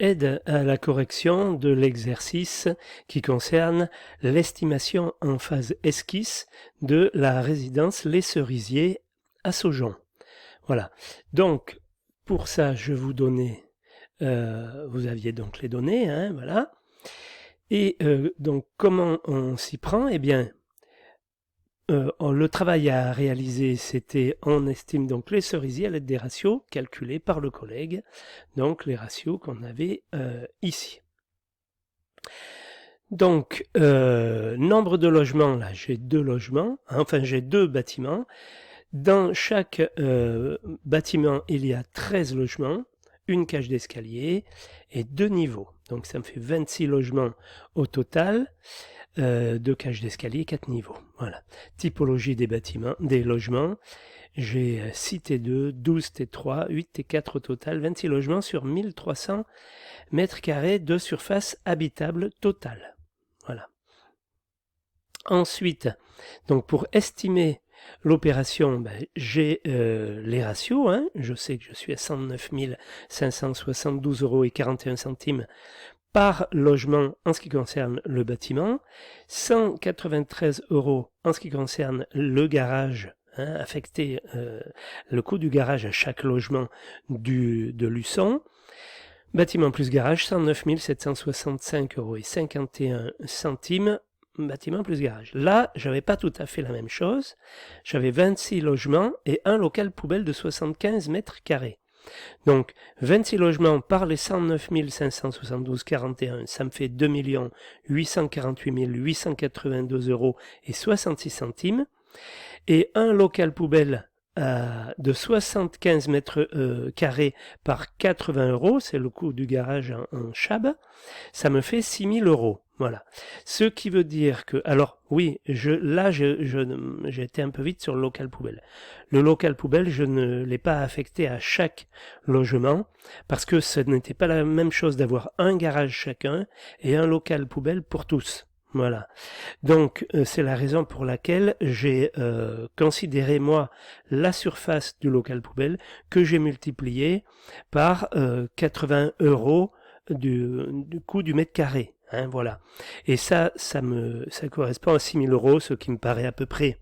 Aide à la correction de l'exercice qui concerne l'estimation en phase esquisse de la résidence Les Cerisiers à Saujon. Voilà. Donc, pour ça, je vous donnais, vous aviez donc les données, hein, voilà. Et donc, comment on s'y prend? Eh bien, le travail à réaliser, c'était, on estime donc les cerisiers à l'aide des ratios calculés par le collègue, donc les ratios qu'on avait ici. Donc, nombre de logements, là j'ai 2 logements, enfin j'ai 2 bâtiments. Dans chaque bâtiment, il y a 13 logements, une cage d'escalier et 2 niveaux. Donc ça me fait 26 logements au total. 2 cages d'escalier, 4 niveaux. Voilà. Typologie des bâtiments, des logements. J'ai 6 T2, 12 T3, 8 T4 au total, 26 logements sur 1300 mètres carrés de surface habitable totale. Voilà. Ensuite, donc pour estimer l'opération, j'ai les ratios. Hein. Je sais que je suis à 109 572,41 € par logement en ce qui concerne le bâtiment, 193 € en ce qui concerne le garage, hein, affecté le coût du garage à chaque logement de Luçon. Bâtiment plus garage, 109 765,51 €, bâtiment plus garage. Là, j'avais pas tout à fait la même chose. J'avais 26 logements et un local poubelle de 75 mètres carrés. Donc, 26 logements par les 109 572,41, ça me fait 2 848 882,66 € et un local poubelle de 75 mètres carrés par 80 €, c'est le coût du garage en chab, ça me fait 6 000 €. Voilà. Ce qui veut dire que, alors oui, j'ai été un peu vite sur le local poubelle. Le local poubelle, je ne l'ai pas affecté à chaque logement parce que ce n'était pas la même chose d'avoir un garage chacun et un local poubelle pour tous. Voilà. Donc c'est la raison pour laquelle j'ai considéré moi la surface du local poubelle que j'ai multiplié par 80 € du coût du mètre carré. Hein, voilà. Et ça correspond à 6 000 €, ce qui me paraît à peu près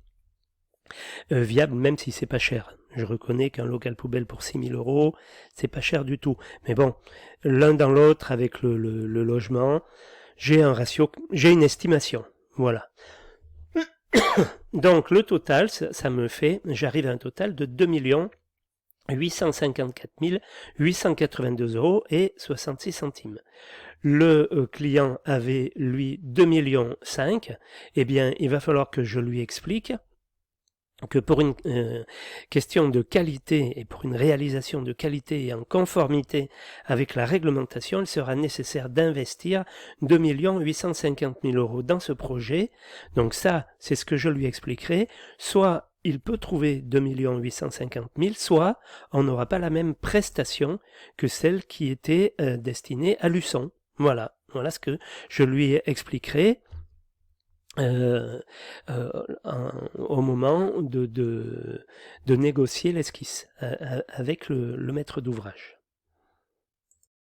viable, même si c'est pas cher. Je reconnais qu'un local poubelle pour 6 000 €, c'est pas cher du tout. Mais bon, l'un dans l'autre avec le logement, j'ai un ratio, j'ai une estimation. Voilà. Donc le total, ça me fait, j'arrive à un total de 2 854 882,66 €. Le client avait, lui, 2,5 millions. Eh bien, il va falloir que je lui explique que pour une question de qualité et pour une réalisation de qualité et en conformité avec la réglementation, il sera nécessaire d'investir 2 850 000 € dans ce projet. Donc ça, c'est ce que je lui expliquerai. Soit il peut trouver 2 850 000, soit on n'aura pas la même prestation que celle qui était destinée à Luçon. Voilà, voilà ce que je lui expliquerai au moment de négocier l'esquisse avec le maître d'ouvrage.